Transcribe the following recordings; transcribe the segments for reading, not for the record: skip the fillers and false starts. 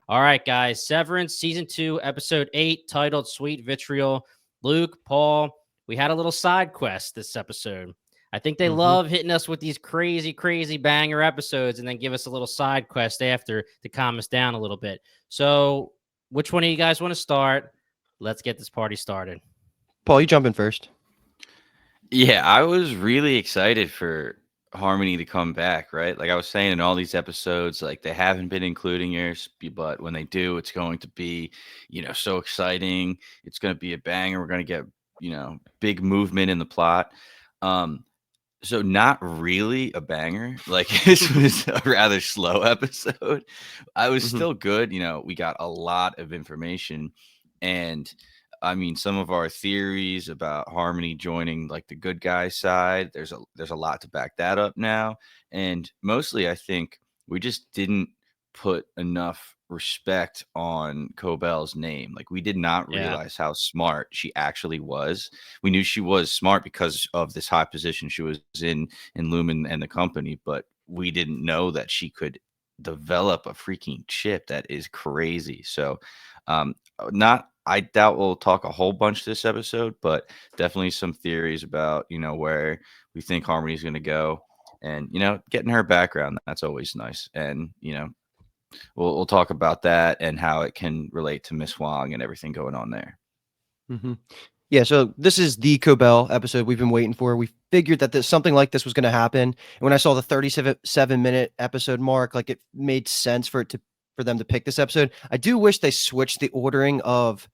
All right, guys. Severance, season 2, episode 8, titled Sweet Vitriol. Luke, Paul, we had a little side quest this episode. I think they hmm love hitting us with these crazy, crazy banger episodes and then give us a little side quest after to calm us down a little bit. So, which one of you guys want to start? Let's get this party started. Paul, you jump in first. Yeah, I was really excited for Harmony to come back, right? Like I was saying in all these episodes, like they haven't been including yours, but when they do, it's going to be, so exciting. It's going to be a banger. We're going to get, big movement in the plot. Um, so not really a banger. Like this was a rather slow episode. I was hmm still good. We got a lot of information, and I mean some of our theories about Harmony joining like the good guy side. There's a lot to back that up now, and mostly I think we just didn't put enough respect on Cobell's name. Like we did not Yeah. realize how smart she actually was. We knew she was smart because of this high position she was in Lumen and the company, but we didn't know that she could develop a freaking chip that is crazy. So, not I doubt we'll talk a whole bunch this episode, but definitely some theories about where we think Harmony's going to go, and getting her background, that's always nice, and we'll talk about that and how it can relate to Miss Wong and everything going on there. hmm Yeah, so this is the Cobell episode we've been waiting for. We figured that something like this was going to happen. And when I saw the 37-minute episode mark, like it made sense for them to pick this episode. I do wish they switched the ordering of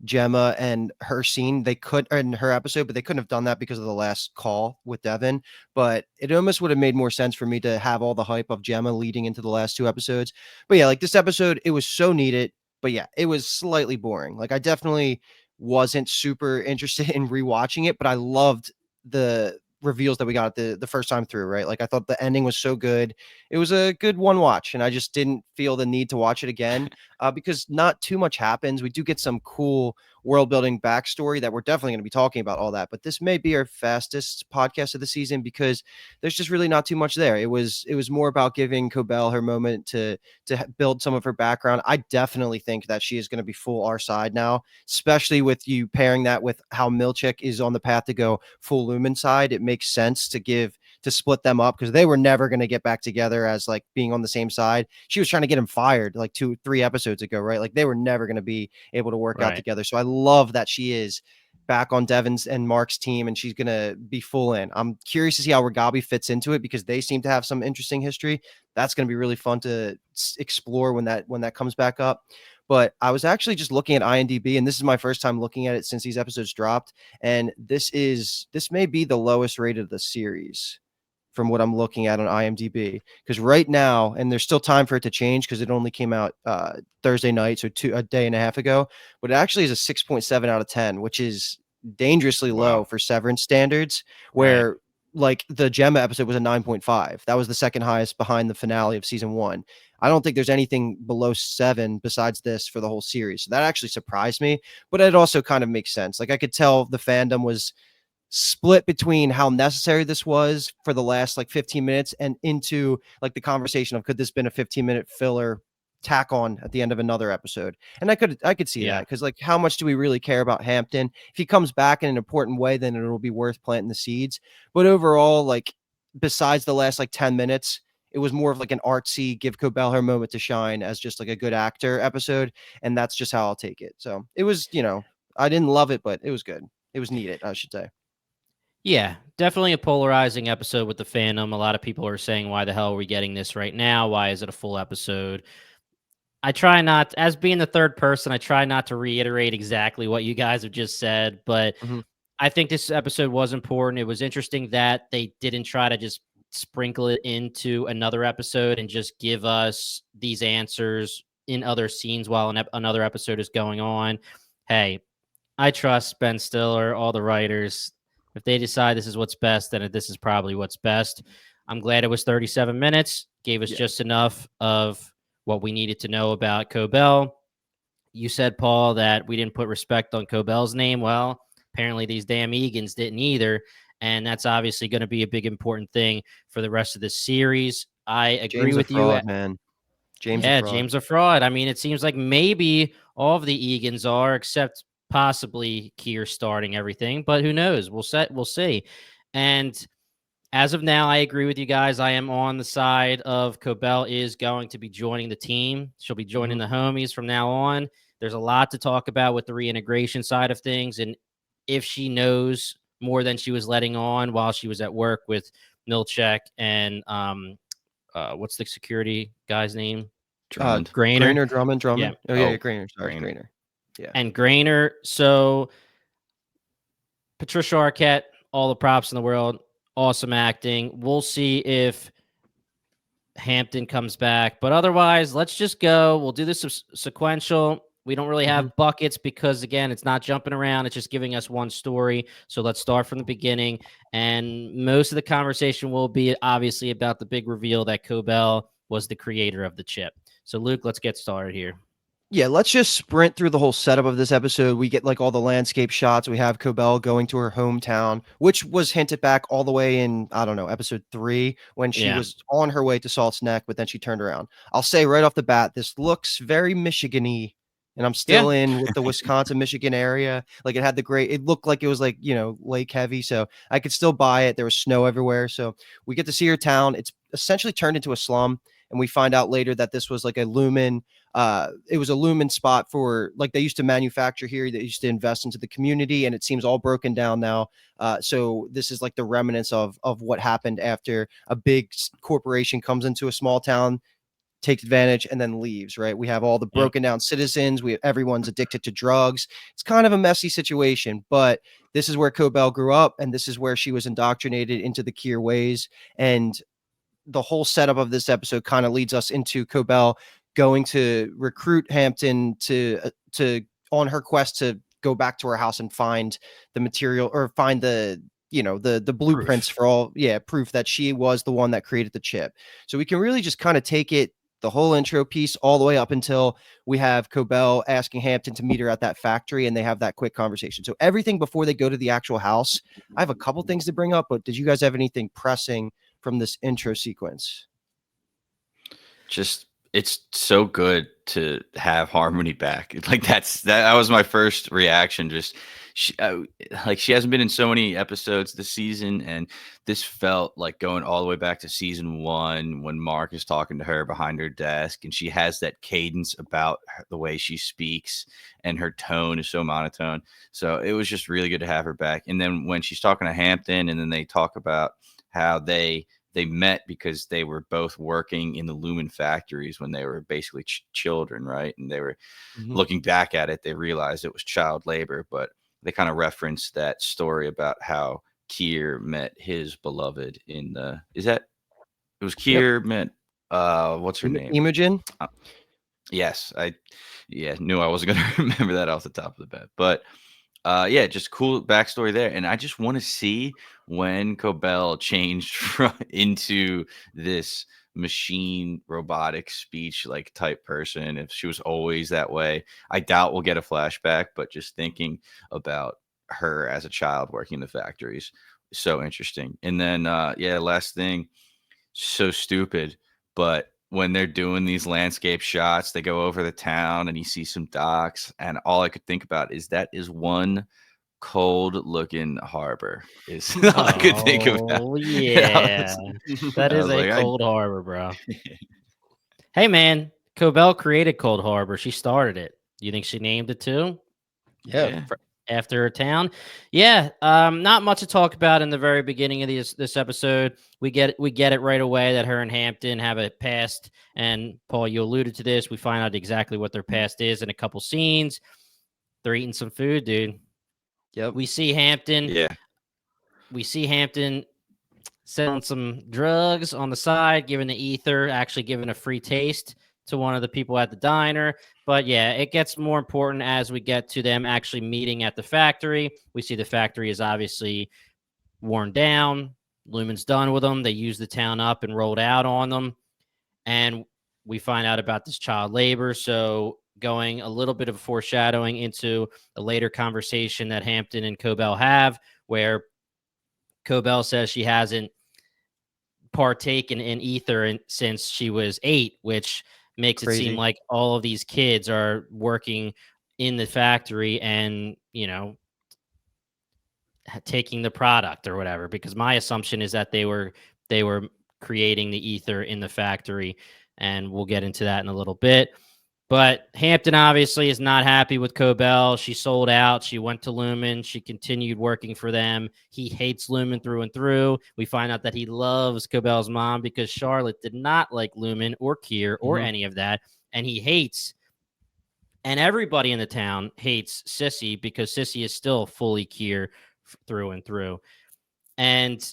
Gemma and her scene. They could in her episode, but they couldn't have done that because of the last call with Devin. But it almost would have made more sense for me to have all the hype of Gemma leading into the last two episodes. But yeah, like this episode, it was so needed. But yeah, it was slightly boring. Like I definitely wasn't super interested in rewatching it, but I loved the reveals that we got the first time through, right? Like I thought the ending was so good. It was a good one watch, and I just didn't feel the need to watch it again because not too much happens. We do get some cool world building backstory that we're definitely going to be talking about all that. But this may be our fastest podcast of the season because there's just really not too much there. It was more about giving Cobell her moment to build some of her background. I definitely think that she is going to be full our side now, especially with you pairing that with how Milchick is on the path to go full Lumen side. It makes sense to split them up because they were never going to get back together as like being on the same side. She was trying to get him fired like 2-3 episodes ago, right? Like they were never going to be able to work out Right. together. So I love that she is back on Devin's and Mark's team and she's going to be full in. I'm curious to see how Regabi fits into it because they seem to have some interesting history. That's going to be really fun to explore when that comes back up. But I was actually just looking at IMDb, and this is my first time looking at it since these episodes dropped. And this may be the lowest rated of the series from what I'm looking at on IMDb. Because right now, and there's still time for it to change because it only came out Thursday night, so a day and a half ago. But it actually is a 6.7 out of 10, which is dangerously low Wow. for Severance standards. Right. Where like the Gemma episode was a 9.5. That was the second highest behind the finale of season one. I don't think there's anything below 7 besides this for the whole series. So that actually surprised me, but it also kind of makes sense. Like I could tell the fandom was split between how necessary this was for the last like 15 minutes and into like the conversation of could this been a 15-minute filler tack on at the end of another episode. And I could see that Yeah. because like how much do we really care about Hampton? If he comes back in an important way, then it'll be worth planting the seeds. But overall, like besides the last like 10 minutes, it was more of like an artsy give Cobell her moment to shine as just like a good actor episode. And that's just how I'll take it. So it was, I didn't love it, but it was good. It was needed, I should say. Yeah, definitely a polarizing episode with the fandom. A lot of people are saying, why the hell are we getting this right now? Why is it a full episode? I try not, as being the third person, I try not to reiterate exactly what you guys have just said, but Mhm. I think this episode was important. It was interesting that they didn't try to just sprinkle it into another episode and just give us these answers in other scenes while another episode is going on. Hey, I trust Ben Stiller, all the writers. If they decide this is what's best, then this is probably what's best. I'm glad it was 37 minutes, gave us Yeah. just enough of what we needed to know about Cobell. You said, Paul, that we didn't put respect on Cobell's name. Well, apparently these damn Egans didn't either. And that's obviously going to be a big important thing for the rest of the series. I agree James a with you. fraud, man. James a Yeah, fraud. James a fraud. I mean, it seems like maybe all of the Egans are, except possibly Kier starting everything, but who knows? We'll see. And as of now, I agree with you guys. I am on the side of Cobell is going to be joining the team. She'll be joining the homies from now on. There's a lot to talk about with the reintegration side of things. And if she knows more than she was letting on while she was at work with Milchek and what's the security guy's name? Drummond. Grainer. Grainer, Drummond. Yeah. Oh, yeah, Oh, Grainer. Sorry, Grainer. Grainer. Yeah. And Grainer. So Patricia Arquette, all the props in the world. Awesome acting. We'll see if Hampton comes back. But otherwise, let's just go. We'll do this sequential. We don't really have buckets because, again, it's not jumping around. It's just giving us one story. So let's start from the beginning. And most of the conversation will be obviously about the big reveal that Cobell was the creator of the chip. So, Luke, let's get started here. Yeah, let's just sprint through the whole setup of this episode. We get like all the landscape shots. We have Cobell going to her hometown, which was hinted back all the way in, I don't know, episode 3 when she was on her way to Salt's Neck, but then she turned around. I'll say right off the bat, this looks very Michigan-y, and I'm still in with the Wisconsin, Michigan area. Like it looked like it was like, lake heavy. So I could still buy it. There was snow everywhere. So we get to see her town. It's essentially turned into a slum. And we find out later that this was like a Lumen. It was a Lumen spot for like they used to manufacture here. They used to invest into the community, and it seems all broken down now. So this is like the remnants of what happened after a big corporation comes into a small town, takes advantage, and then leaves. Right? We have all the broken down citizens. Everyone's addicted to drugs. It's kind of a messy situation, but this is where Cobell grew up, and this is where she was indoctrinated into the Kier ways. And the whole setup of this episode kind of leads us into Cobell going to recruit Hampton to on her quest to go back to her house and find the material or find the blueprints for all proof that she was the one that created the chip. So we can really just kind of take it the whole intro piece all the way up until we have Cobell asking Hampton to meet her at that factory, and they have that quick conversation. So everything before they go to the actual house, I have a couple things to bring up, but did you guys have anything pressing from this intro sequence? Just it's so good to have Harmony back. Like that was my first reaction. Just she hasn't been in so many episodes this season, and this felt like going all the way back to season 1 when Mark is talking to her behind her desk, and she has that cadence about the way she speaks, and her tone is so monotone. So it was just really good to have her back. And then when she's talking to Hampton, and then they talk about how they met because they were both working in the Lumen factories when they were basically children, right? And they were looking back at it, they realized it was child labor, but they kind of referenced that story about how Kier met his beloved in the, it was Kier met, what's her name? Imogen? Yes, knew I wasn't going to remember that off the top of the bat, but just cool backstory there. And I just want to see when Cobell changed into this machine robotic speech like type person, if she was always that way. I doubt we'll get a flashback, but just thinking about her as a child working in the factories, so interesting. And then last thing, so stupid, but when they're doing these landscape shots, they go over the town and you see some docks, and all I could think about is that is one cold looking harbor is all I could think about. Oh yeah, that is a cold harbor, bro. Hey man, Cobell created Cold Harbor. She started it. You think she named it too? Yeah. After her town. Yeah. Not much to talk about in the very beginning of this episode. We get it right away that her and Hampton have a past, and Paul, you alluded to this. We find out exactly what their past is in a couple scenes. They're eating some food, dude. Yep. We see Hampton selling some drugs on the side, giving the ether, actually giving a free taste to one of the people at the diner. But yeah, it gets more important as we get to them actually meeting at the factory. We see the factory is obviously worn down. Lumen's done with them. They used the town up and rolled out on them. And we find out about this child labor. So going a little bit of foreshadowing into a later conversation that Hampton and Cobell have, where Cobell says she hasn't partaken in ether since she was 8, which makes it seem Crazy. like all of these kids are working in the factory and, taking the product or whatever, because my assumption is that they were creating the ether in the factory, and we'll get into that in a little bit. But Hampton obviously is not happy with Cobell. She sold out. She went to Lumen. She continued working for them. He hates Lumen through and through. We find out that he loves Cobell's mom because Charlotte did not like Lumen or Kier or any of that. And he hates, and everybody in the town hates Sissy because Sissy is still fully Kier through and through. And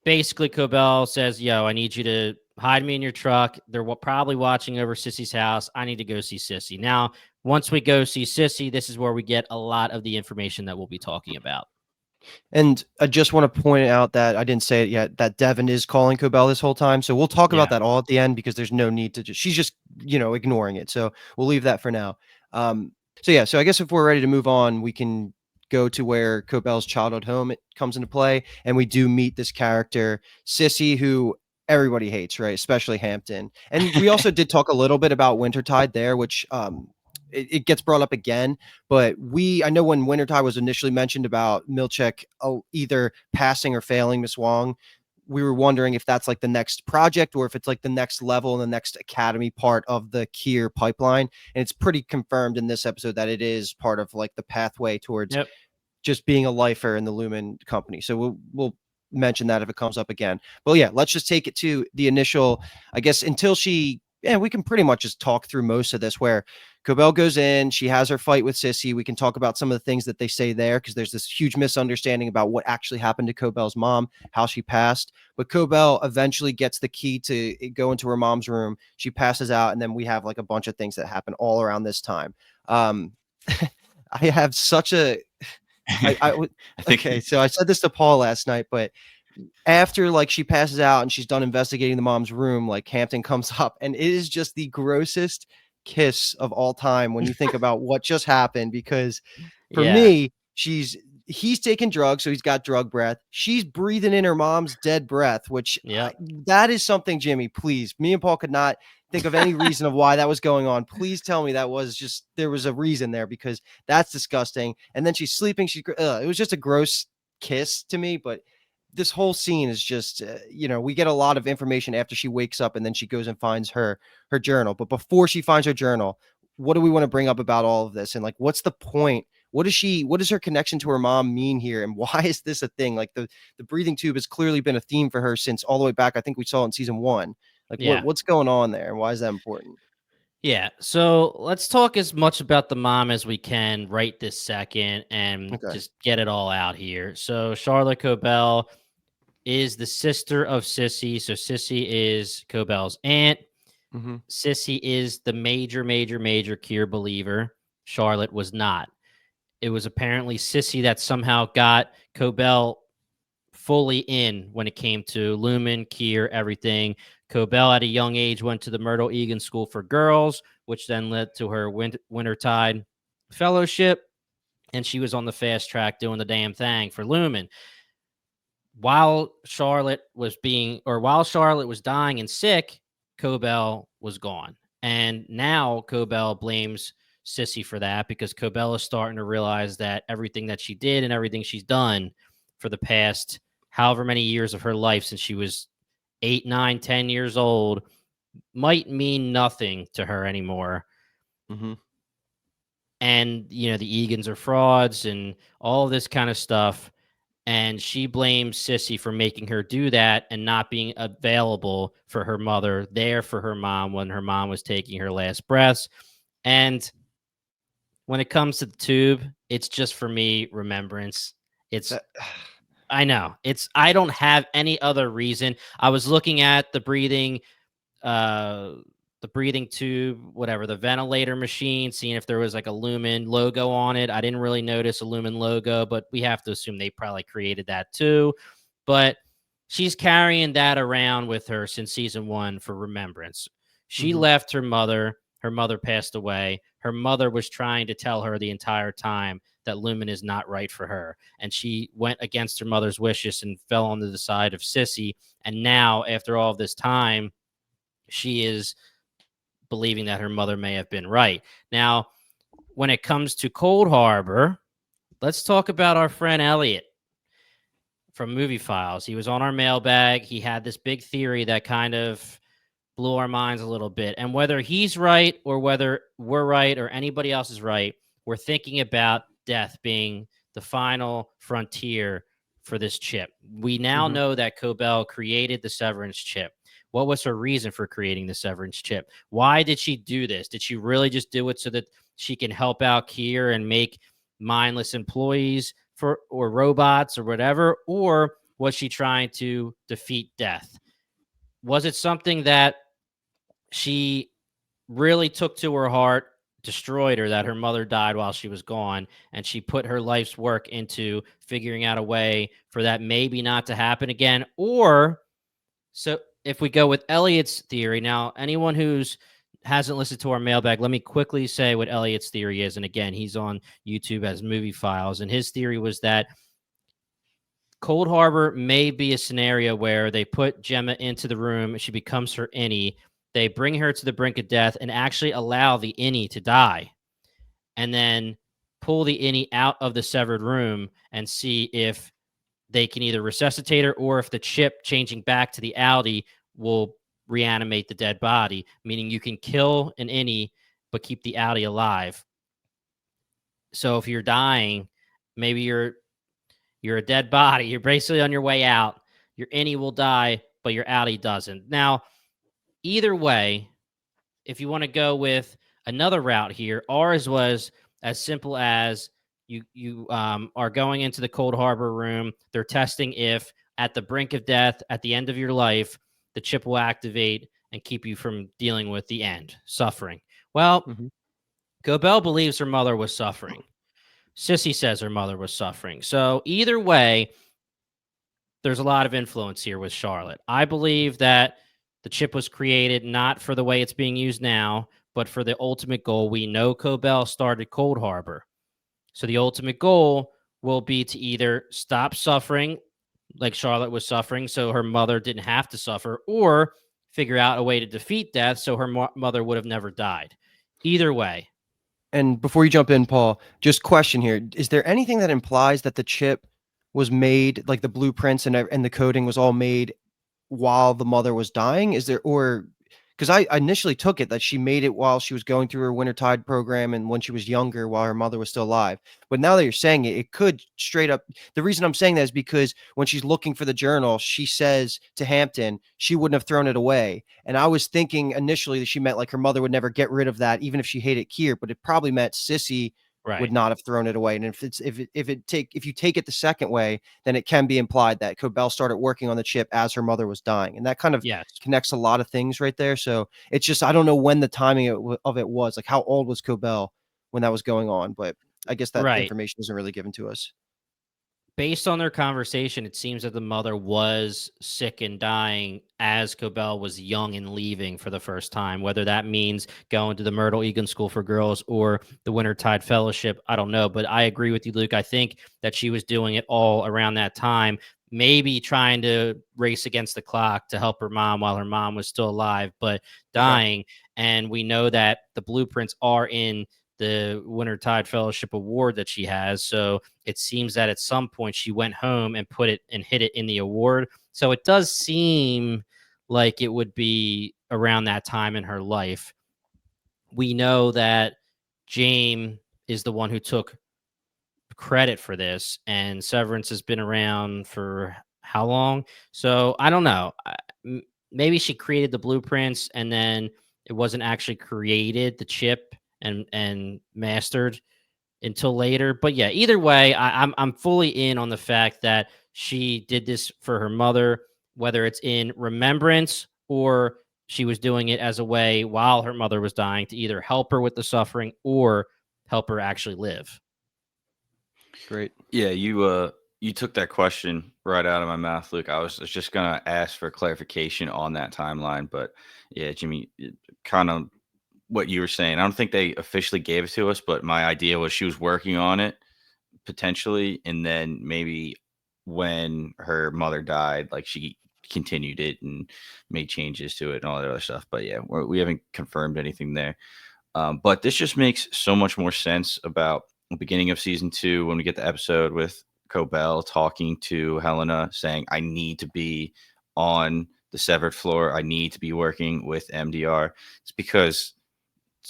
basically, Cobell says, "Yo, I need you to hide me in your truck. They're probably watching over Sissy's house. I need to go see Sissy." Now, once we go see Sissy, this is where we get a lot of the information that we'll be talking about. And I just want to point out that I didn't say it yet, that Devin is calling Cobell this whole time. So we'll talk Yeah. about that all at the end because there's no need to she's just, ignoring it. So we'll leave that for now. So I guess if we're ready to move on, we can go to where Cobell's childhood home comes into play. And we do meet this character, Sissy, who everybody hates, right? Especially Hampton. And we also did talk a little bit about Wintertide there, which it gets brought up again. But I know when Wintertide was initially mentioned about Milchek either passing or failing Miss Wong, we were wondering if that's like the next project or if it's like the next level and the next academy part of the Kier pipeline. And it's pretty confirmed in this episode that it is part of like the pathway towards just being a lifer in the Lumen company. So we'll mention that if it comes up again. But yeah, let's just take it to the initial, I guess, until we can pretty much just talk through most of this where Cobell goes in, she has her fight with Sissy. We can talk about some of the things that they say there because there's this huge misunderstanding about what actually happened to Cobell's mom, how she passed. But Cobell eventually gets the key to go into her mom's room. She passes out, and then we have like a bunch of things that happen all around this time. I have such a I think okay, so I said this to Paul last night, but after like she passes out and she's done investigating the mom's room, like Hampton comes up and it is just the grossest kiss of all time when you think about what just happened. Because for me, he's taking drugs, so he's got drug breath. She's breathing in her mom's dead breath, which that is something, Jimmy, please. Me and Paul could not think of any reason of why that was going on. Please tell me that was just there was a reason there because that's disgusting. And then she's sleeping. It was just a gross kiss to me, but this whole scene is just we get a lot of information after she wakes up and then she goes and finds her journal. But before she finds her journal, what do we want to bring up about all of this? And like, what's the point? What does her connection to her mom mean here? And why is this a thing? Like the breathing tube has clearly been a theme for her since all the way back. I think we saw it in season 1. Like what's going on there? And why is that important? Yeah. So let's talk as much about the mom as we can right this second and just get it all out here. So Charlotte Cobell is the sister of Sissy. So Sissy is Cobell's aunt. Sissy is the major Kier believer. Charlotte was not. It was apparently Sissy that somehow got Cobell fully in when it came to Lumen, Kier, everything. Cobell at a young age went to the Myrtle Egan School for Girls, which then led to her Wintertide Fellowship, and she was on the fast track doing the damn thing for Lumen. While Charlotte was dying and sick, Cobell was gone. And now Cobell blames Sissy for that because Cobell is starting to realize that everything that she did and everything she's done for the past however many years of her life since she was 8, 9, 10 years old might mean nothing to her anymore. And, the Egans are frauds and all this kind of stuff. And she blames Sissy for making her do that and not being available for her mother, there for her mom when her mom was taking her last breaths. And when it comes to the tube, it's just for me remembrance. I know I don't have any other reason. I was looking at the breathing tube, whatever, the ventilator machine, seeing if there was like a Lumen logo on it. I didn't really notice a Lumen logo, but we have to assume they probably created that too. But she's carrying that around with her since season 1 for remembrance. She left her mother. Her mother passed away. Her mother was trying to tell her the entire time that Lumen is not right for her. And she went against her mother's wishes and fell on the side of Sissy. And now, after all of this time, she is believing that her mother may have been right. Now, when it comes to Cold Harbor, let's talk about our friend Elliot from Movie Files. He was on our mailbag. He had this big theory that kind of blew our minds a little bit. And whether he's right or whether we're right or anybody else is right, we're thinking about death being the final frontier for this chip. We now know that Cobell created the Severance chip. What was her reason for creating the Severance chip? Why did she do this? Did she really just do it so that she can help out Kier and make mindless employees or robots or whatever? Or was she trying to defeat death? Was it something that she really took to her heart, destroyed her, that her mother died while she was gone, and she put her life's work into figuring out a way for that maybe not to happen again? Or, so if we go with Elliot's theory, now anyone who's hasn't listened to our mailbag, let me quickly say what Elliot's theory is. And again, he's on YouTube as Movie Files, and his theory was that Cold Harbor may be a scenario where they put Gemma into the room, she becomes her innie, they bring her to the brink of death and actually allow the innie to die, and then pull the innie out of the severed room and see if they can either resuscitate her or if the chip changing back to the Audi will reanimate the dead body, meaning you can kill an innie but keep the Audi alive. So if you're dying, maybe you're a dead body, you're basically on your way out, your innie will die, but your Audi doesn't. Now, either way, if you want to go with another route here, ours was as simple as you are going into the Cold Harbor room. They're testing if at the brink of death, at the end of your life, the chip will activate and keep you from dealing with the end, suffering. Well, Cobell believes her mother was suffering. Sissy says her mother was suffering. So either way, there's a lot of influence here with Charlotte. I believe that the chip was created not for the way it's being used now, but for the ultimate goal. We know Cobell started Cold Harbor. So the ultimate goal will be to either stop suffering like Charlotte was suffering so her mother didn't have to suffer, or figure out a way to defeat death so her mother would have never died. Either way. And before you jump in, Paul, just question here. Is there anything that implies that the chip was made, like the blueprints and the coding was all made while the mother was dying? Is there, or because I initially took it that she made it while she was going through her Wintertide program and when she was younger, while her mother was still alive. But now that you're saying it, it could straight up. The reason I'm saying that is because when she's looking for the journal, she says to Hampton she wouldn't have thrown it away. And I was thinking initially that she meant like her mother would never get rid of that, even if she hated Kier. But it probably meant Sissy would not have thrown it away. And if you take it the second way, then it can be implied that Cobell started working on the chip as her mother was dying, and that kind of connects a lot of things right there. So it's just, I don't know when the timing of it was, like how old was Cobell when that was going on, but I guess that information isn't really given to us. Based on their conversation, it seems that the mother was sick and dying as Cobell was young and leaving for the first time. Whether that means going to the Myrtle Egan School for Girls or the Wintertide Fellowship, I don't know. But I agree with you, Luke. I think that she was doing it all around that time, maybe trying to race against the clock to help her mom while her mom was still alive, but dying. And we know that the blueprints are in the Wintertide Fellowship award that she has. So it seems that at some point she went home and put it and hid it in the award. So it does seem like it would be around that time in her life. We know that James is the one who took credit for this, and Severance has been around for how long? So I don't know. Maybe she created the blueprints and then it wasn't actually created, the chip, and mastered until later. But yeah, either way, I'm fully in on the fact that she did this for her mother, whether it's in remembrance or she was doing it as a way while her mother was dying to either help her with the suffering or help her actually live. Great. Yeah, you took that question right out of my mouth, Luke. I was just gonna ask for clarification on that timeline, but yeah, Jimmy, kind of what you were saying. I don't think they officially gave it to us, but my idea was she was working on it potentially, and then maybe when her mother died, like she continued it and made changes to it and all that other stuff. But yeah, we haven't confirmed anything there. But this just makes so much more sense about the beginning of season 2 when we get the episode with Cobell talking to Helena saying, I need to be on the severed floor. I need to be working with MDR. It's because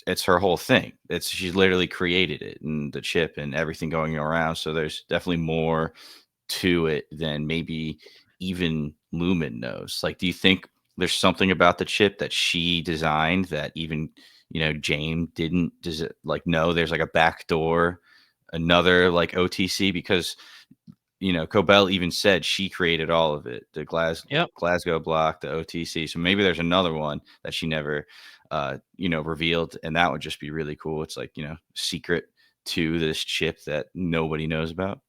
it's her whole thing. She literally created it and the chip and everything going around. So there's definitely more to it than maybe even Lumen knows. Like, do you think there's something about the chip that she designed that even James didn't? Does it like know there's like a back door, another like OTC? Because Cobell even said she created all of it, the Yep. Glasgow block, the OTC. So maybe there's another one that she never revealed, and that would just be really cool. It's like secret to this chip that nobody knows about.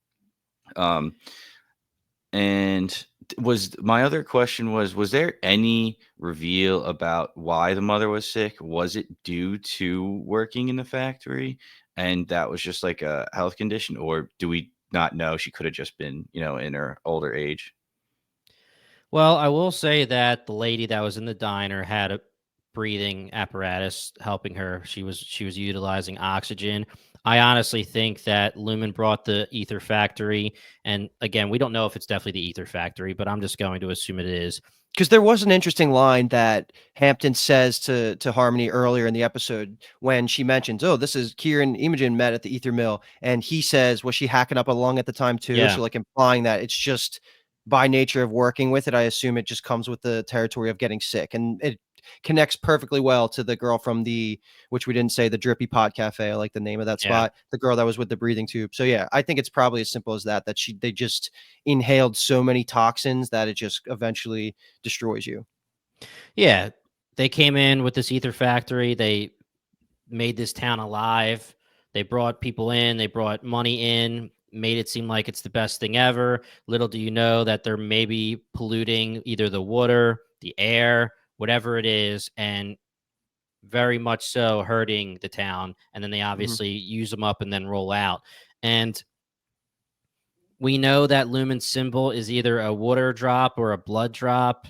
And was my other question was there any reveal about why the mother was sick? Was it due to working in the factory and that was just like a health condition, or do we not know? She could have just been, in her older age. Well, I will say that the lady that was in the diner had a breathing apparatus helping her. She was utilizing oxygen. I honestly think that Lumen brought the ether factory, and again, we don't know if it's definitely the ether factory, but I'm just going to assume it is. Because there was an interesting line that Hampton says to Harmony earlier in the episode when she mentions, "Oh, this is Kieran Imogen met at the ether mill," and he says, "Was she hacking up a lung at the time too?" Yeah. So like implying that it's just by nature of working with it. I assume it just comes with the territory of getting sick, and it connects perfectly well to the girl from which we didn't say, the Drippy Pot Cafe. I like the name of that Yeah. spot. The girl that was with the breathing tube. So yeah, I think it's probably as simple as that. They just inhaled so many toxins that it just eventually destroys you. Yeah. They came in with this ether factory. They made this town alive. They brought people in, they brought money in, made it seem like it's the best thing ever. Little do you know that they're maybe polluting either the water, the air, whatever it is, and very much so hurting the town. And then they Mhm. obviously use them up and then roll out. And we know that Lumen's symbol is either a water drop or a blood drop.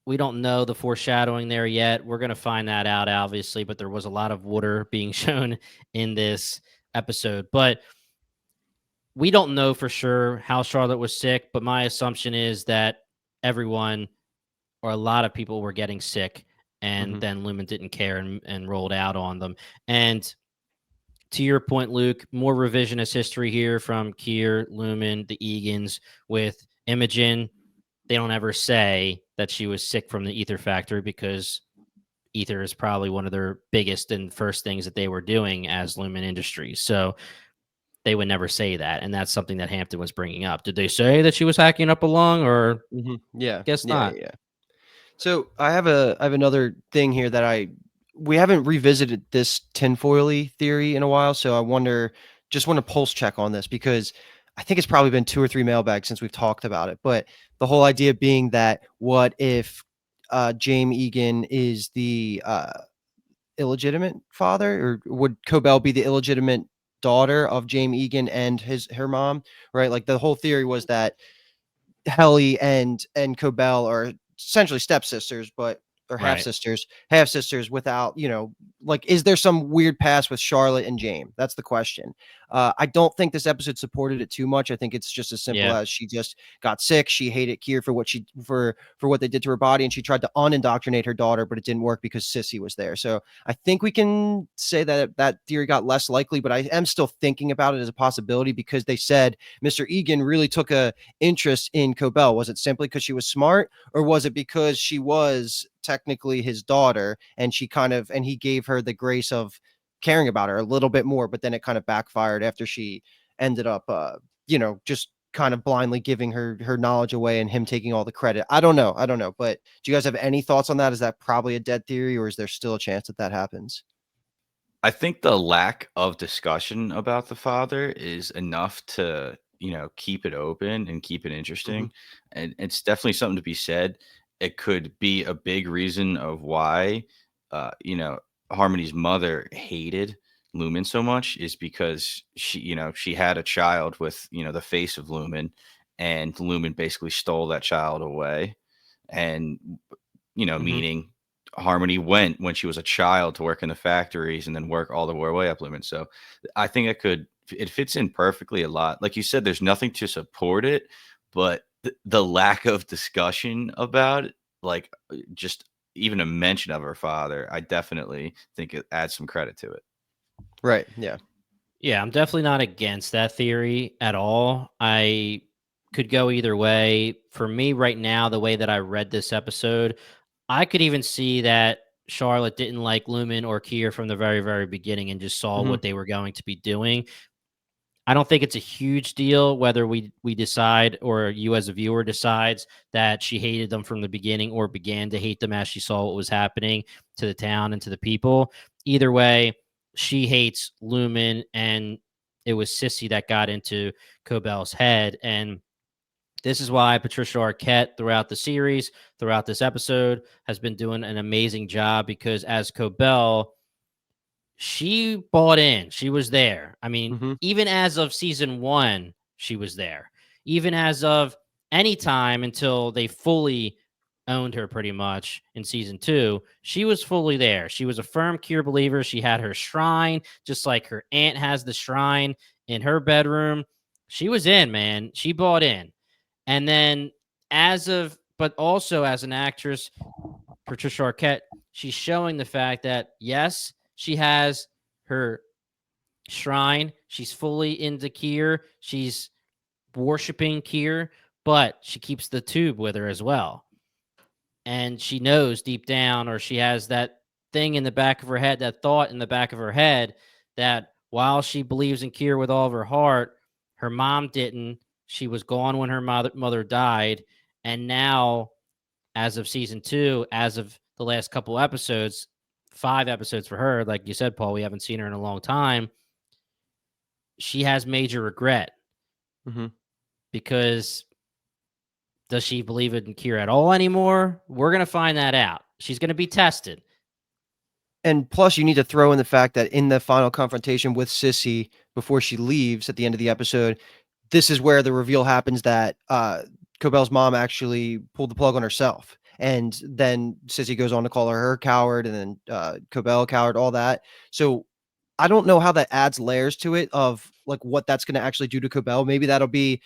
We don't know the foreshadowing there yet. We're going to find that out, obviously, but there was a lot of water being shown in this episode. But we don't know for sure how Charlotte was sick, but my assumption is that everyone or a lot of people were getting sick, and Mhm. then Lumen didn't care and rolled out on them. And to your point, Luke, more revisionist history here from Kier, Lumen, the Egans with Imogen. They don't ever say that she was sick from the ether factory because ether is probably one of their biggest and first things that they were doing as Lumen Industries. So they would never say that. And that's something that Hampton was bringing up. Did they say that she was hacking up a lung, or Mhm. Yeah. guess Yeah. not? Yeah. So I have another thing here that we haven't revisited this tinfoily theory in a while. So I just want to pulse check on this because I think it's probably been 2 or 3 mailbags since we've talked about it. But the whole idea being that what if James Egan is the illegitimate father, or would Cobell be the illegitimate daughter of James Egan and her mom? Right? Like the whole theory was that Helly and Cobell are essentially stepsisters, but or Right. half sisters without, like, is there some weird past with Charlotte and James? That's the question. I don't think this episode supported it too much. I think it's just as simple Yeah. as she just got sick. She hated Kier for what they did to her body, and she tried to unindoctrinate her daughter, but it didn't work because Sissy was there. So I think we can say that theory got less likely, but I am still thinking about it as a possibility because they said Mr. Egan really took a interest in Cobell. Was it simply because she was smart, or was it because she was technically his daughter and he gave her the grace of caring about her a little bit more, but then it kind of backfired after she ended up just kind of blindly giving her knowledge away and him taking all the credit. I don't know, but do you guys have any thoughts on that? Is that probably a dead theory, or is there still a chance that happens? I think the lack of discussion about the father is enough to, keep it open and keep it Mhm. interesting. And it's definitely something to be said. It could be a big reason of why, uh, you know, Harmony's mother hated Lumen so much is because she had a child with, the face of Lumen. and Lumen basically stole that child away. And, meaning Harmony went when she was a child to work in the factories and then work all the way up Lumen. So I think it fits in perfectly a lot. Like you said, there's nothing to support it, but the lack of discussion about it, like just even a mention of her father, I definitely think it adds some credit to it. Right. Yeah. Yeah, I'm definitely not against that theory at all. I could go either way. For me right now, the way that I read this episode, I could even see that Charlotte didn't like Lumen or Kier from the very, very beginning and just saw what they were going to be doing. I don't think it's a huge deal whether we decide or you as a viewer decides that she hated them from the beginning or began to hate them as she saw what was happening to the town and to the people. Either way, she hates Lumen, and it was Sissy that got into Cobell's head. And this is why Patricia Arquette throughout the series, throughout this episode, has been doing an amazing job, because as Cobell, she bought in. She was there. I mean, even as of season 1, she was there. Even as of any time until they fully owned her pretty much in season 2, she was fully there. She was a firm Cure believer. She had her shrine, just like her aunt has the shrine in her bedroom. She was in, man. She bought in. And then but also as an actress, Patricia Arquette, she's showing the fact that, yes, she has her shrine. She's fully into Kier. She's worshiping Kier, but she keeps the tube with her as well. And she knows deep down, or she has that thing in the back of her head, that thought in the back of her head, that while she believes in Kier with all of her heart, her mom didn't. She was gone when her mother died. And now, as of season 2, as of the last couple episodes, 5 episodes for her, like you said, Paul, we haven't seen her in a long time. She has major regret, because does she believe in Kira at all anymore? We're going to find that out. She's going to be tested. And plus, you need to throw in the fact that in the final confrontation with Sissy before she leaves at the end of the episode, this is where the reveal happens that Cobell's mom actually pulled the plug on herself. And then Sissy goes on to call her coward, and then Cobell coward, all that. So I don't know how that adds layers to it of like what that's going to actually do to Cobell. Maybe that'll be,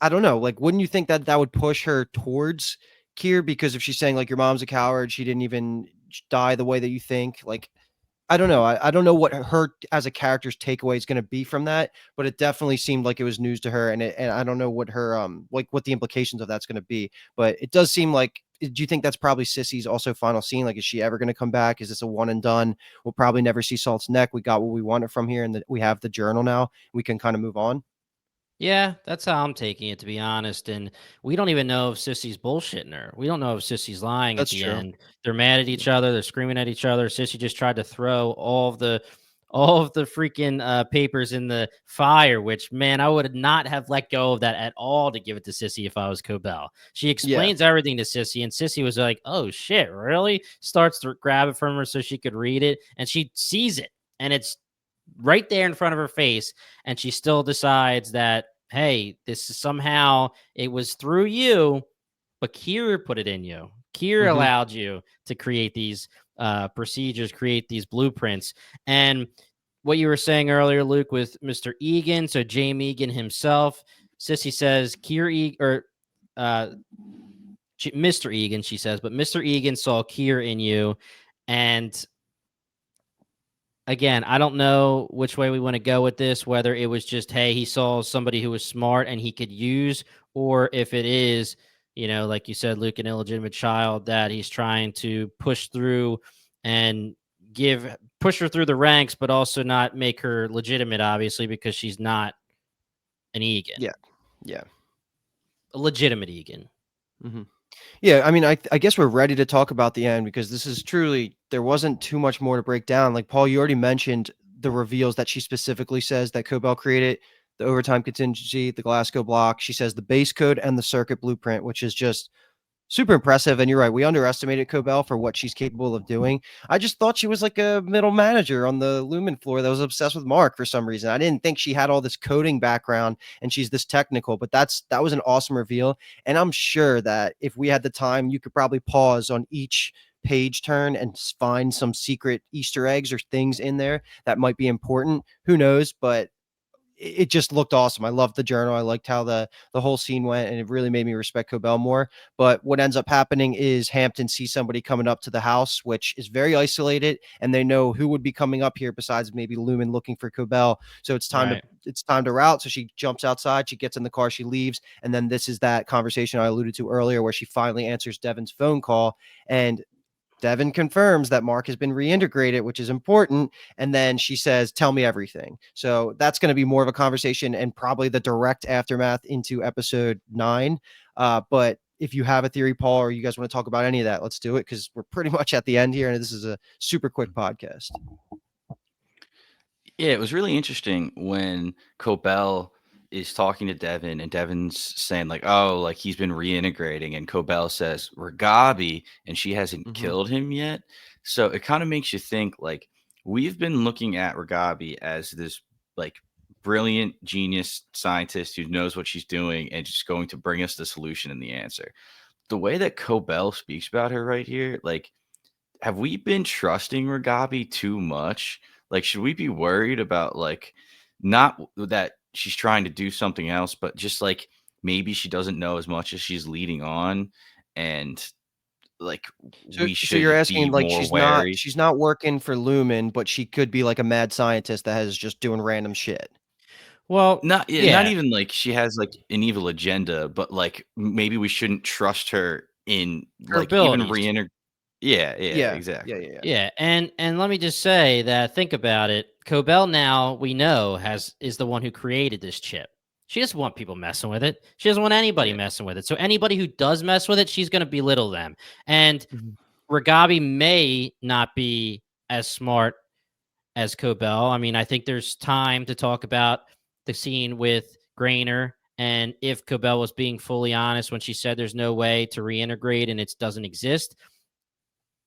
I don't know. Like, wouldn't you think that that would push her towards Kier? Because if she's saying like your mom's a coward, she didn't even die the way that you think. Like, I don't know. I don't know what her as a character's takeaway is going to be from that, but it definitely seemed like it was news to her, and I don't know what her like what the implications of that's going to be. But it does seem like. Do you think that's probably Sissy's also final scene? Like, is she ever going to come back? Is this a one and done? We'll probably never see Salt's neck. We got what we wanted from here, and we have the journal now. We can kind of move on. Yeah, that's how I'm taking it, to be honest. And we don't even know if Sissy's bullshitting her. We don't know if Sissy's lying at That's the true. end. They're mad at each other. They're screaming at each other. Sissy just tried to throw all of the freaking papers in the fire, which, man, I would not have let go of that at all to give it to Sissy if I was Cobell. She explains everything to Sissy, and Sissy was like, oh, shit, really? Starts to grab it from her so she could read it, and she sees it, and it's right there in front of her face, and she still decides that, hey, this is somehow, it was through you, but Kira put it in you. Kira allowed you to create these procedures, create these blueprints. And what you were saying earlier, Luke, with Mr. Egan, so James Egan himself, Sissy says, Mr. Egan, she says, but Mr. Egan saw Kier in you. And again, I don't know which way we want to go with this, whether it was just, hey, he saw somebody who was smart and he could use, or if it is, like you said, Luke, an illegitimate child that he's trying to push through and push her through the ranks, but also not make her legitimate, obviously, because she's not an Egan. Yeah. A legitimate Egan. Yeah, I mean, I guess we're ready to talk about the end, because this is truly, there wasn't too much more to break down. Like, Paul, you already mentioned the reveals that she specifically says that Cobell created, the overtime contingency, the Glasgow block. She says the base code and the circuit blueprint, which is just super impressive. And you're right, we underestimated Cobell for what she's capable of doing. I just thought she was like a middle manager on the Lumen floor that was obsessed with Mark for some reason. I didn't think she had all this coding background and she's this technical, but that was an awesome reveal. And I'm sure that if we had the time, you could probably pause on each page turn and find some secret Easter eggs or things in there that might be important. Who knows? But it just looked awesome. I loved the journal. I liked how the whole scene went, and it really made me respect Cobell more. But what ends up happening is Hampton sees somebody coming up to the house, which is very isolated, and they know who would be coming up here besides maybe Lumen looking for Cobell. So it's time Right. to route. So she jumps outside, she gets in the car, she leaves, and then this is that conversation I alluded to earlier where she finally answers Devin's phone call, and Devin confirms that Mark has been reintegrated, which is important. And then she says, "Tell me everything." So that's going to be more of a conversation and probably the direct aftermath into episode 9. But if you have a theory, Paul, or you guys want to talk about any of that, let's do it because we're pretty much at the end here. And this is a super quick podcast. Yeah, it was really interesting when Cobell is talking to Devin and Devin's saying like, "Oh, like he's been reintegrating," and Cobell says Ragabi, and she hasn't Mhm. killed him yet. So it kind of makes you think like we've been looking at Ragabi as this like brilliant genius scientist who knows what she's doing and just going to bring us the solution and the answer. The way that Cobell speaks about her right here, like have we been trusting Ragabi too much? Like, should we be worried about like not that she's trying to do something else, but just like maybe she doesn't know as much as she's leading on, and like we So you're should be asking like more wary. she's not working for Lumen, but she could be like a mad scientist that has just doing random shit. Well, Not yeah, not yeah, even like she has like an evil agenda, but like maybe we shouldn't trust her in her like even abilities. reenter. Yeah, yeah, Yeah, yeah, exactly. yeah, yeah. Yeah, and let me just say that think about it. Cobell now we know is the one who created this chip. She doesn't want people messing with it. She doesn't want anybody Yeah. messing with it. So anybody who does mess with it, she's going to belittle them. And Mhm. Ragabi may not be as smart as Cobell. I mean, I think there's time to talk about the scene with Grainer and if Cobell was being fully honest when she said there's no way to reintegrate and it doesn't exist.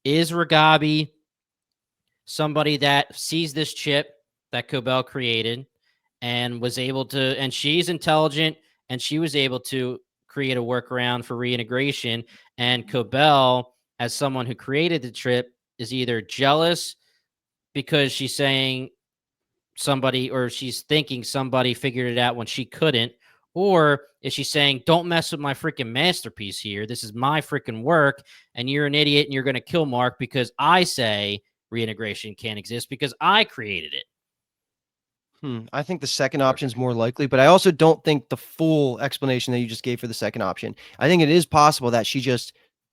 Is Ragabi somebody that sees this chip that Cobell created and was able to, and she's intelligent and she was able to create a workaround for reintegration. And Cobell, as someone who created the chip, is either jealous because she's saying somebody or she's thinking somebody figured it out when she couldn't, or is she saying, don't mess with my freaking masterpiece here? This is my freaking work, and you're an idiot and you're going to kill Mark because I say reintegration can't exist because I created it. I think the second option is more likely, but I also don't think the full explanation that you just gave for the second option. I think it is possible that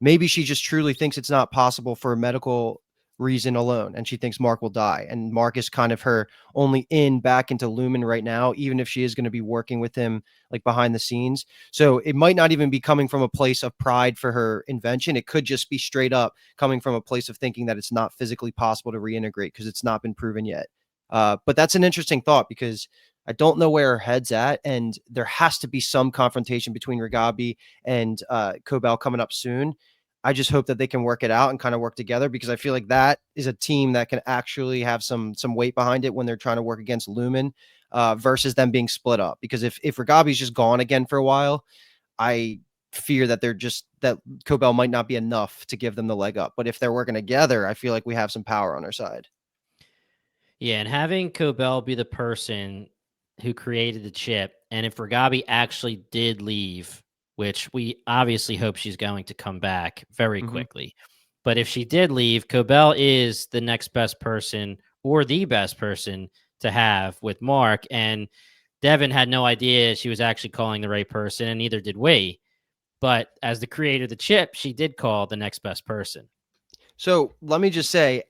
maybe she just truly thinks it's not possible for a medical reason alone, and she thinks Mark will die, and Mark is kind of her only in back into Lumen right now, even if she is going to be working with him like behind the scenes. So it might not even be coming from a place of pride for her invention. It could just be straight up coming from a place of thinking that it's not physically possible to reintegrate because it's not been proven yet. But that's an interesting thought because I don't know where her head's at, and there has to be some confrontation between Ragabi and Cobell coming up soon. I just hope that they can work it out and kind of work together because I feel like that is a team that can actually have some weight behind it when they're trying to work against Lumen versus them being split up. Because if Ragabi's just gone again for a while, I fear that that Cobell might not be enough to give them the leg up. But if they're working together, I feel like we have some power on our side. Yeah, and having Cobell be the person who created the chip, and if Ragabi actually did leave, which we obviously hope she's going to come back very Mhm. quickly, but if she did leave, Cobell is the next best person or the best person to have with Mark. And Devin had no idea she was actually calling the right person, and neither did we. But as the creator of the chip, she did call the next best person. So let me just say,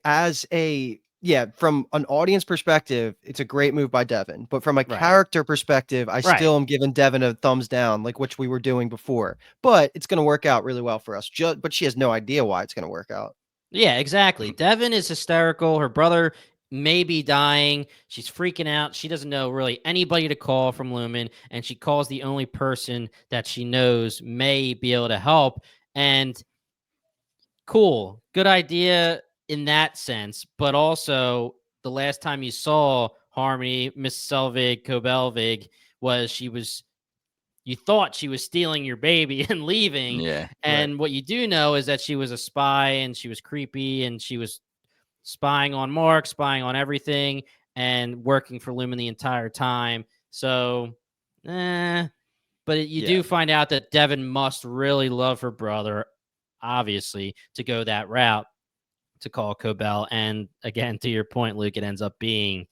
from an audience perspective, it's a great move by Devin. But from a Right. character perspective, I Right. still am giving Devin a thumbs down, like which we were doing before. But it's going to work out really well for us. But she has no idea why it's going to work out. Yeah, exactly. Devin is hysterical. Her brother may be dying. She's freaking out. She doesn't know really anybody to call from Lumen, and she calls the only person that she knows may be able to help. And cool, good idea in that sense, but also the last time you saw Harmony, Miss Selvig, Cobelvig, you thought she was stealing your baby and leaving. Yeah. And what you do know is that she was a spy and she was creepy and she was spying on Mark, spying on everything, and working for Lumen the entire time. So, but you do find out that Devin must really love her brother, obviously, to go that route to call Cobell. And again, to your point, Luke, it ends up being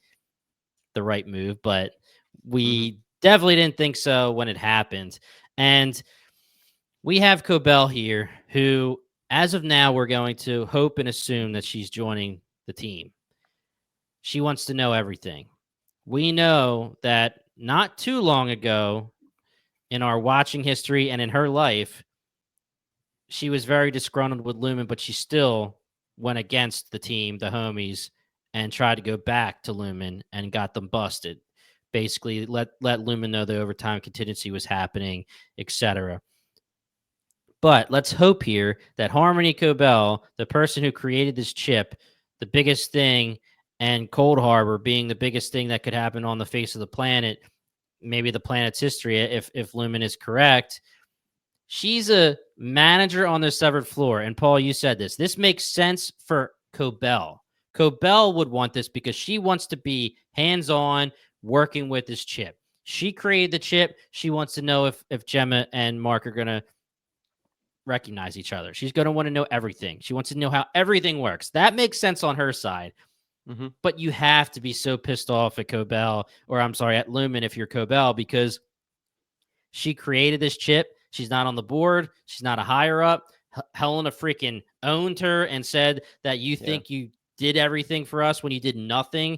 the right move, but we definitely didn't think so when it happened. And we have Cobell here, who, as of now, we're going to hope and assume that she's joining the team. She wants to know everything. We know that not too long ago in our watching history and in her life, she was very disgruntled with Lumen, but she still went against the team, the homies, and tried to go back to Lumen and got them busted. Basically, let Lumen know the overtime contingency was happening, etc. But let's hope here that Harmony Cobell, the person who created this chip, the biggest thing, and Cold Harbor being the biggest thing that could happen on the face of the planet, maybe the planet's history, if Lumen is correct. She's a manager on the severed floor. And Paul, you said this. This makes sense for Cobell. Cobell would want this because she wants to be hands-on working with this chip. She created the chip. She wants to know if Gemma and Mark are going to recognize each other. She's going to want to know everything. She wants to know how everything works. That makes sense on her side. But you have to be so pissed off at Cobell, or I'm sorry, at Lumen if you're Cobell, because she created this chip. She's not on the board. She's not a higher up. Helena freaking owned her and said that you think you did everything for us when you did nothing.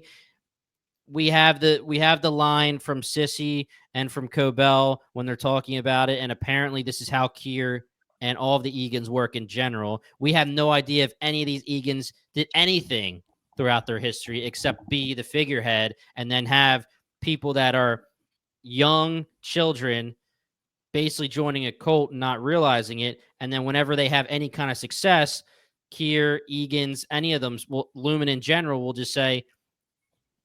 We have the line from Sissy and from Cobell when they're talking about it, and apparently this is how Kier and all of the Egans work in general. We have no idea if any of these Egans did anything throughout their history except be the figurehead and then have people that are young children basically joining a cult and not realizing it. And then whenever they have any kind of success, Kier, Egans, any of them, Lumen in general, will just say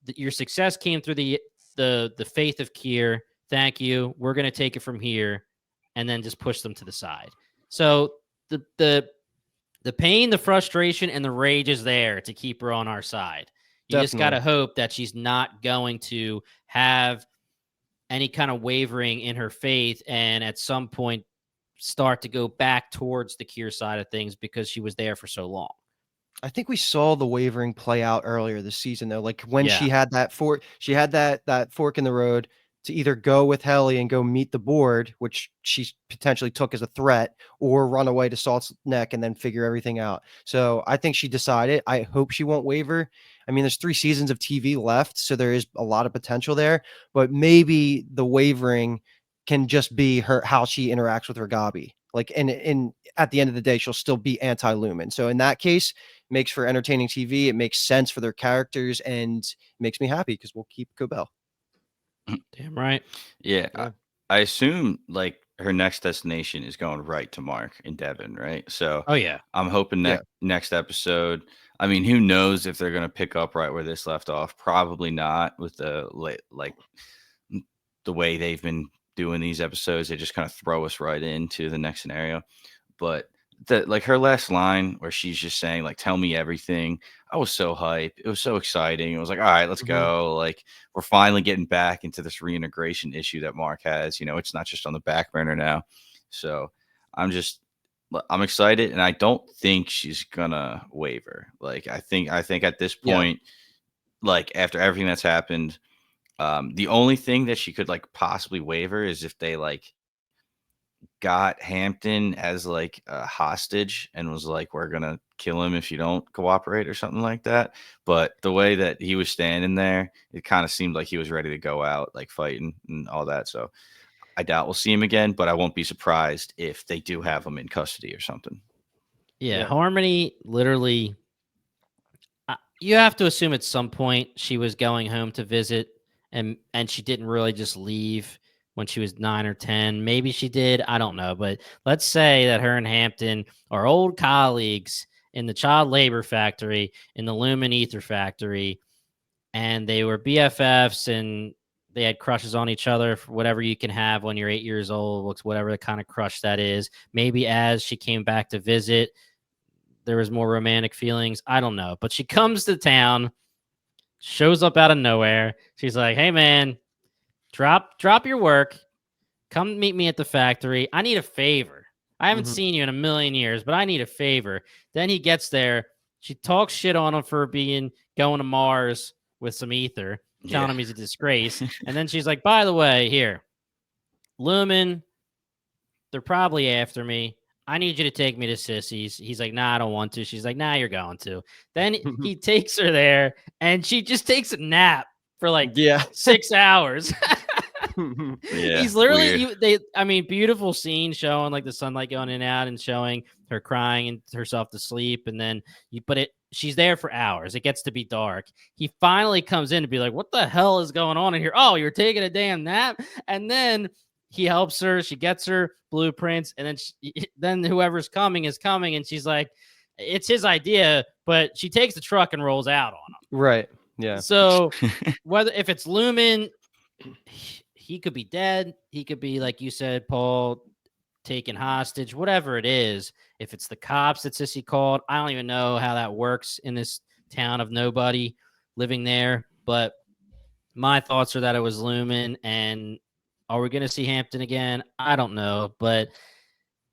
that your success came through the faith of Kier. Thank you. We're going to take it from here, and then just push them to the side. So the pain, the frustration, and the rage is there to keep her on our side. You just got to hope that she's not going to have any kind of wavering in her faith and at some point start to go back towards the Kier side of things because she was there for so long. I think we saw the wavering play out earlier this season, though. Like when she had that fork in the road to either go with Helly and go meet the board, which she potentially took as a threat, or run away to Salt's Neck and then figure everything out. So I think she decided. I hope she won't waver. I mean, there's 3 seasons of TV left, so there is a lot of potential there. But maybe the wavering can just be how she interacts with her Gabi. Like, and at the end of the day, she'll still be anti-Lumen. So in that case, makes for entertaining TV. It makes sense for their characters and makes me happy because we'll keep Cobell. Damn right. Yeah. I assume like her next destination is going right to Mark and Devin, right? So I'm hoping that next episode, I mean, who knows if they're going to pick up right where this left off? Probably not with the way they've been doing these episodes. They just kind of throw us right into the next scenario. But her last line where she's just saying like, tell me everything. I was so hype. It was so exciting. It was like, all right, let's go. Like we're finally getting back into this reintegration issue that Mark has, it's not just on the back burner now. So I'm excited. And I don't think she's gonna waver. Like, I think at this point, like after everything that's happened, the only thing that she could like possibly waver is if they like got Hampton as like a hostage and was like, we're gonna kill him if you don't cooperate or something like that. But the way that he was standing there, it kind of seemed like he was ready to go out, like fighting and all that. So I doubt we'll see him again, but I won't be surprised if they do have him in custody or something. Yeah. Harmony literally, you have to assume at some point she was going home to visit and she didn't really just leave when she was 9 or 10. Maybe she did. I don't know. But let's say that her and Hampton are old colleagues in the child labor factory, in the Lumen Ether factory, and they were BFFs and they had crushes on each other for whatever you can have when you're 8 years old, whatever the kind of crush that is. Maybe as she came back to visit, there was more romantic feelings. I don't know. But she comes to town, shows up out of nowhere. She's like, hey, man, drop your work. Come meet me at the factory. I need a favor. I haven't seen you in a million years, but I need a favor. Then he gets there. She talks shit on him for going to Mars with some ether, telling him he's a disgrace. And then she's like, by the way, here, Lumen, they're probably after me. I need you to take me to Sissy's. He's like, nah, I don't want to. She's like, nah, you're going to. Then he takes her there, and she just takes a nap for like 6 hours. He's literally beautiful scene showing like the sunlight going in and out and showing her crying and herself to sleep, and then she's there for hours. It gets to be dark. He finally comes in to be like, what the hell is going on in here? Oh, you're taking a damn nap. And then he helps her, she gets her blueprints, and then whoever's coming is coming, and she's like, it's his idea, but she takes the truck and rolls out on him. Right. Yeah. So if it's Lumen, he could be dead. He could be, like you said, Paul, taken hostage, whatever it is. If it's the cops that Sissy called, I don't even know how that works in this town of nobody living there. But my thoughts are that it was Lumen. And are we going to see Hampton again? I don't know. But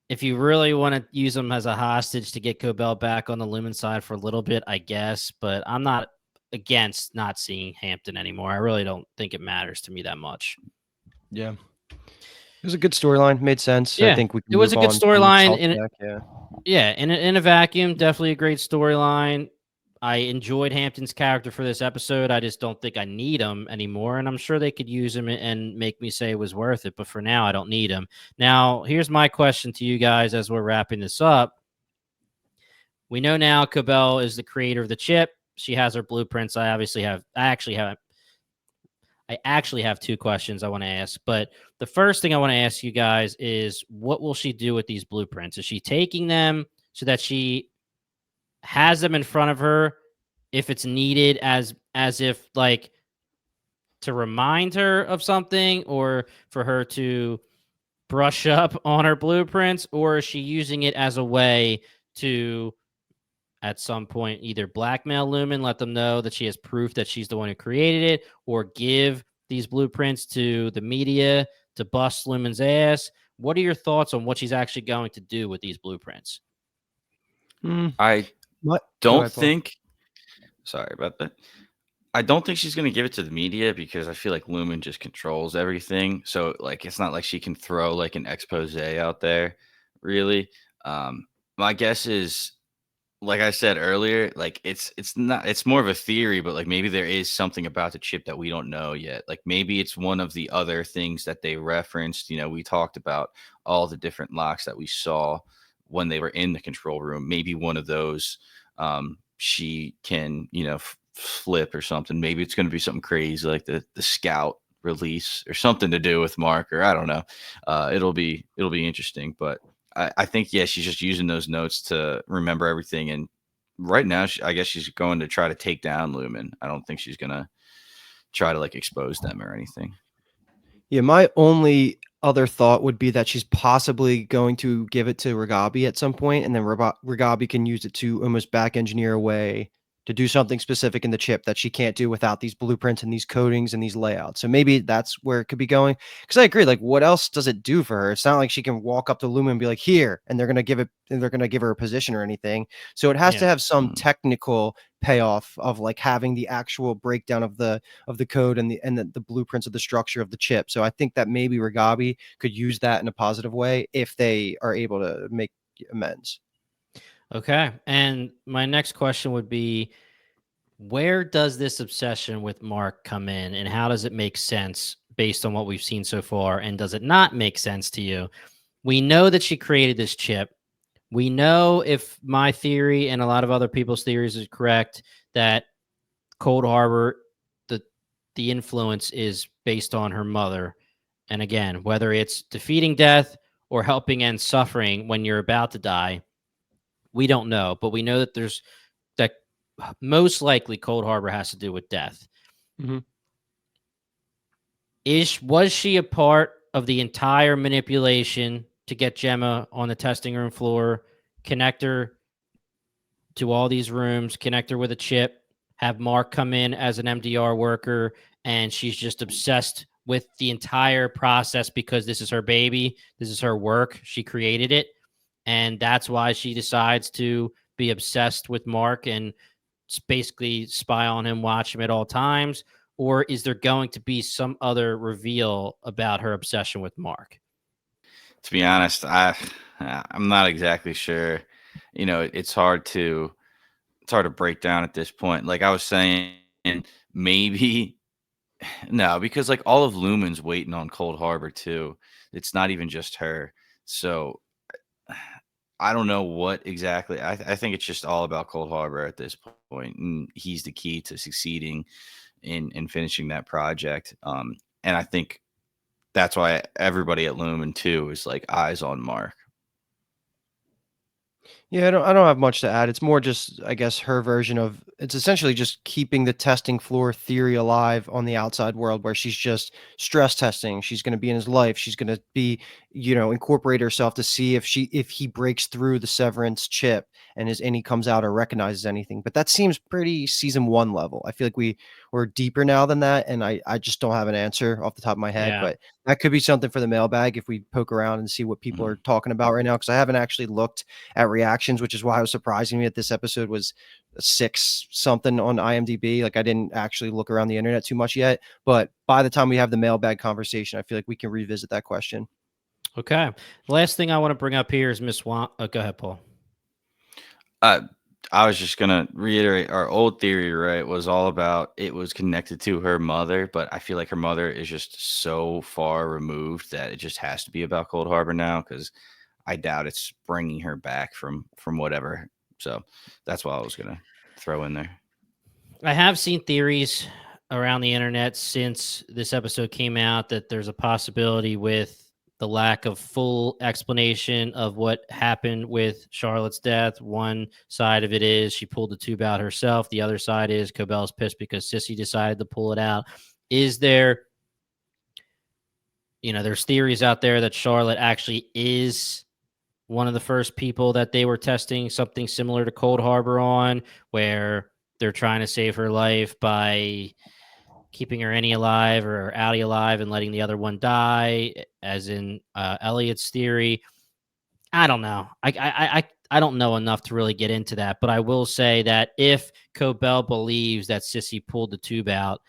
if you really want to use him as a hostage to get Cobell back on the Lumen side for a little bit, I guess. But I'm not against not seeing Hampton anymore. I really don't think it matters to me that much. Yeah. It was a good storyline. Made sense. Yeah, I think it was a good storyline. In a vacuum, definitely a great storyline. I enjoyed Hampton's character for this episode. I just don't think I need him anymore, and I'm sure they could use him and make me say it was worth it. But for now, I don't need him. Now, here's my question to you guys as we're wrapping this up. We know now Cobell is the creator of the chip. She has her blueprints. I actually have two questions I want to ask, but the first thing I want to ask you guys is, what will she do with these blueprints? Is she taking them so that she has them in front of her if it's needed, as if like to remind her of something, or for her to brush up on her blueprints, or is she using it as a way to at some point either blackmail Lumen, let them know that she has proof that she's the one who created it, or give these blueprints to the media to bust Lumen's ass? What are your thoughts on what she's actually going to do with these blueprints? I don't think. Sorry about that. I don't think she's going to give it to the media, because I feel like Lumen just controls everything. So like, it's not like she can throw like an expose out there, really. My guess is, like I said earlier, like it's more of a theory, but like maybe there is something about the chip that we don't know yet. Like maybe it's one of the other things that they referenced. You know, we talked about all the different locks that we saw when they were in the control room. Maybe one of those she can, flip or something. Maybe it's going to be something crazy like the scout release or something to do with Mark, or I don't know. It'll be interesting, but I think, yeah, she's just using those notes to remember everything. And right now, I guess she's going to try to take down Lumen. I don't think she's going to try to like expose them or anything. Yeah, my only other thought would be that she's possibly going to give it to Ragabi at some point, and then Ragabi can use it to almost back engineer a way to do something specific in the chip that she can't do without these blueprints and these codings and these layouts. So maybe that's where it could be going. Because I agree, like, what else does it do for her? It's not like she can walk up to Lumen and be like, here, and they're gonna give her a position or anything. So it has to have some technical payoff of like having the actual breakdown of the code and the blueprints of the structure of the chip. So I think that maybe Ragabi could use that in a positive way if they are able to make amends. Okay. And my next question would be, where does this obsession with Mark come in, and how does it make sense based on what we've seen so far? And does it not make sense to you? We know that she created this chip. We know, if my theory and a lot of other people's theories is correct, that Cold Harbor, the influence is based on her mother And again, whether it's defeating death or helping end suffering when you're about to die, we don't know. But we know that that most likely Cold Harbor has to do with death. Mhm. Was she a part of the entire manipulation to get Gemma on the testing room floor, connect her to all these rooms, connect her with a chip, have Mark come in as an MDR worker, and she's just obsessed with the entire process because this is her baby, this is her work, she created it, and that's why she decides to be obsessed with Mark and basically spy on him, watch him at all times? Or is there going to be some other reveal about her obsession with Mark? To be honest, I'm not exactly sure. It's hard to break down at this point. Like I was saying, maybe no, because like all of Lumen's waiting on Cold Harbor too. It's not even just her. So I don't know what exactly. I think it's just all about Cold Harbor at this point, and he's the key to succeeding in finishing that project. And I think that's why everybody at Lumen too is like eyes on Mark. Yeah, I don't have much to add. It's more just, I guess, her version of it's essentially just keeping the testing floor theory alive on the outside world where she's just stress testing. She's going to be in his life. She's going to be, incorporate herself to see if he breaks through the Severance chip and he comes out or recognizes anything. But that seems pretty season 1 level. I feel like we're deeper now than that, and I just don't have an answer off the top of my head, Yeah. but that could be something for the mailbag if we poke around and see what people are talking about right now, because I haven't actually looked at reactions, which is why it was surprising me that this episode was 6 something on IMDb. Like I didn't actually look around the internet too much yet, but by the time we have the mailbag conversation, I feel like we can revisit that question. Okay. The last thing I want to bring up here is Miss Wong. Oh, go ahead, Paul. I was just gonna reiterate our old theory, right? Was all about it was connected to her mother, but I feel like her mother is just so far removed that it just has to be about Cold Harbor now, because I doubt it's bringing her back from whatever. So that's why I was gonna throw in there. I have seen theories around the internet since this episode came out that there's a possibility with the lack of full explanation of what happened with Charlotte's death. One side of it is she pulled the tube out herself. The other side is Cobell's pissed because Sissy decided to pull it out. Is there, there's theories out there that Charlotte actually is one of the first people that they were testing something similar to Cold Harbor on, where they're trying to save her life by keeping her any alive or Allie alive and letting the other one die, as in Elliot's theory. I don't know. I don't know enough to really get into that, but I will say that if Cobell believes that Sissy pulled the tube out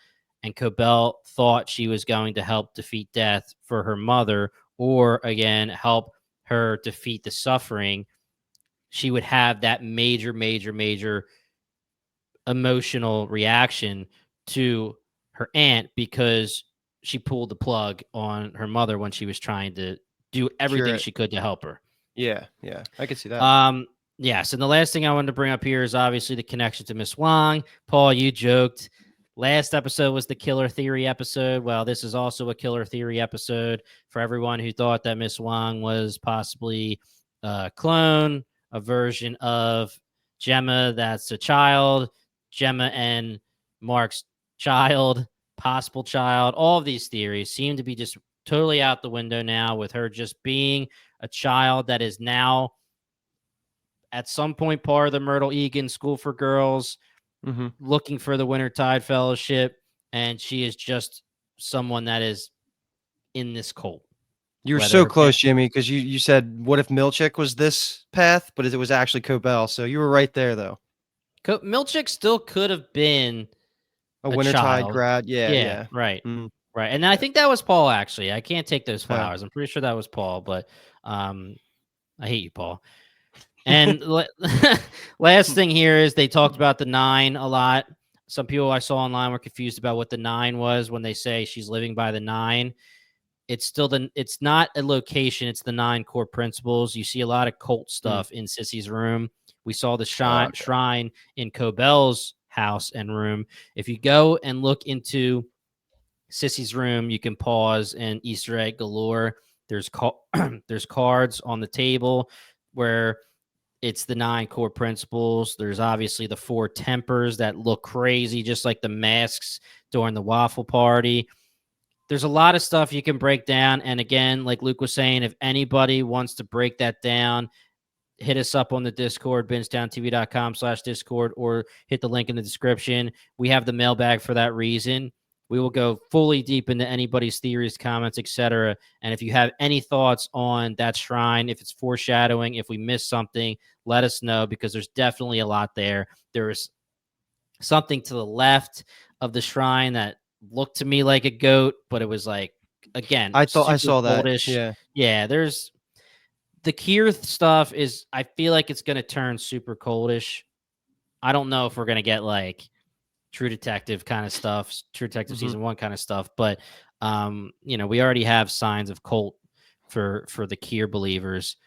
and Cobell thought she was going to help defeat death for her mother, or again, help her defeat the suffering, she would have that major, major, major emotional reaction to her aunt because she pulled the plug on her mother when she was trying to do Cure everything it. she could to help her. Yeah, I could see that. Yes, and the last thing I wanted to bring up here is obviously the connection to Miss Wong. Paul, you joked last episode was the killer theory episode. Well, this is also a killer theory episode for everyone who thought that Miss Wong was possibly a clone, a version of Gemma that's a child, Gemma and Mark's child, possible child. All of these theories seem to be just totally out the window now, with her just being a child that is now at some point part of the Myrtle Egan School for Girls, Mhm. looking for the Wintertide Fellowship, and she is just someone that is in this cult. You were Whether so her close, Jimmy, because you said, "What if Milchick was this path?" But it was actually Cobell, so you were right there, though. Milchick still could have been A a Wintertide child. grad, yeah, Yeah, yeah. right. Mhm. Right. And I think that was Paul, actually. I can't take those Huh. flowers. I'm pretty sure that was Paul, but I hate you, Paul. And last thing here is they talked about the 9 a lot. Some people I saw online were confused about what the 9 was when they say she's living by the 9. It's not a location. It's the 9 core principles. You see a lot of cult stuff in Sissy's room. We saw the Okay. shrine in Cobell's house and room. If you go and look into Sissy's room, you can pause and Easter egg galore. There's there's cards on the table where it's the 9 core principles. There's obviously the 4 tempers that look crazy, just like the masks during the waffle party. There's a lot of stuff you can break down. And again, like Luke was saying, if anybody wants to break that down, hit us up on the Discord, bingetowntv.com/Discord, or hit the link in the description. We have the mailbag for that reason. We will go fully deep into anybody's theories, comments, etc. And if you have any thoughts on that shrine, if it's foreshadowing, if we missed something, let us know, because there's definitely a lot there. There is something to the left of the shrine that looked to me like a goat, but it was like, again, I thought I super saw that. goldish. Yeah. Yeah, there's the Kier stuff is, I feel like it's going to turn super coldish. I don't know if we're going to get like True Detective kind of stuff, True Detective season 1 kind of stuff, but we already have signs of cult for the Kier believers.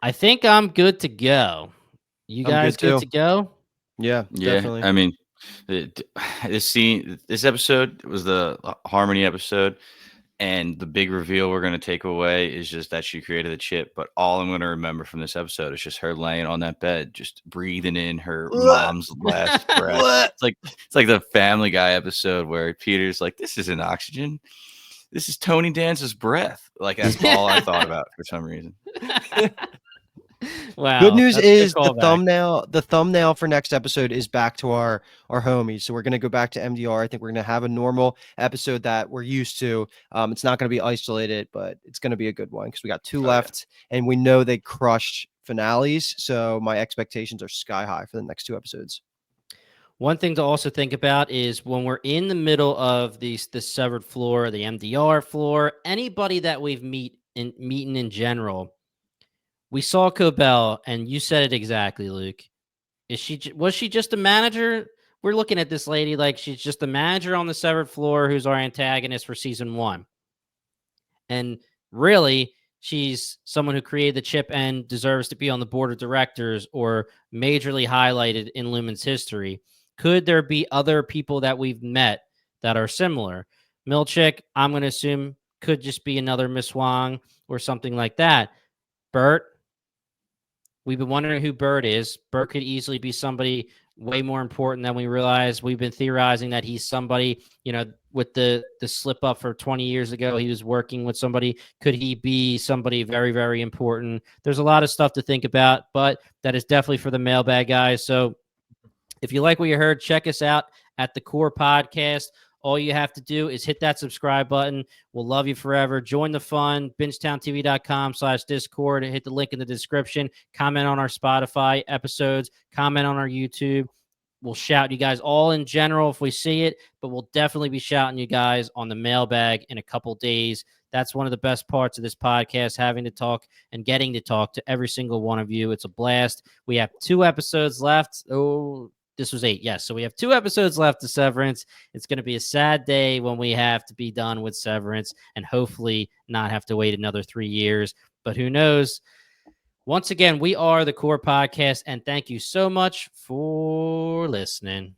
I think I'm good to go. You guys good to go? Yeah, definitely. I mean, this episode was the Harmony episode. And the big reveal we're going to take away is just that she created the chip. But all I'm going to remember from this episode is just her laying on that bed, just breathing in her mom's last breath. It's like the Family Guy episode where Peter's like, "This isn't oxygen. This is Tony Danza's breath." Like, that's all I thought about for some reason. Wow. Good news is the thumbnail for next episode is back to our homies. So we're going to go back to MDR. I think we're going to have a normal episode that we're used to. It's not going to be isolated, but it's going to be a good one because we got 2 left, and we know they crushed finales. So my expectations are sky high for the next 2 episodes. One thing to also think about is when we're in the middle of the severed floor, the MDR floor, anybody that we've meeting in general, we saw Cobell, and you said it exactly, Luke. Was she just a manager? We're looking at this lady like she's just a manager on the severed floor who's our antagonist for season 1. And really, she's someone who created the chip and deserves to be on the board of directors or majorly highlighted in Lumen's history. Could there be other people that we've met that are similar? Milchick, I'm going to assume, could just be another Miss Wong or something like that. Bert, we've been wondering who Bert is. Bert could easily be somebody way more important than we realize. We've been theorizing that he's somebody, with the slip up for 20 years ago, he was working with somebody. Could he be somebody very, very important? There's a lot of stuff to think about, but that is definitely for the mailbag guys. So if you like what you heard, check us out at the Core Podcast. All you have to do is hit that subscribe button. We'll love you forever. Join the fun. bingetowntv.com/Discord. Hit the link in the description. Comment on our Spotify episodes. Comment on our YouTube. We'll shout you guys all in general if we see it, but we'll definitely be shouting you guys on the mailbag in a couple days. That's one of the best parts of this podcast, having to talk and getting to talk to every single one of you. It's a blast. We have 2 episodes left. Oh, this was 8. Yes. So we have 2 episodes left of Severance. It's going to be a sad day when we have to be done with Severance and hopefully not have to wait another 3 years, but who knows? Once again, we are the Core Podcast, and thank you so much for listening.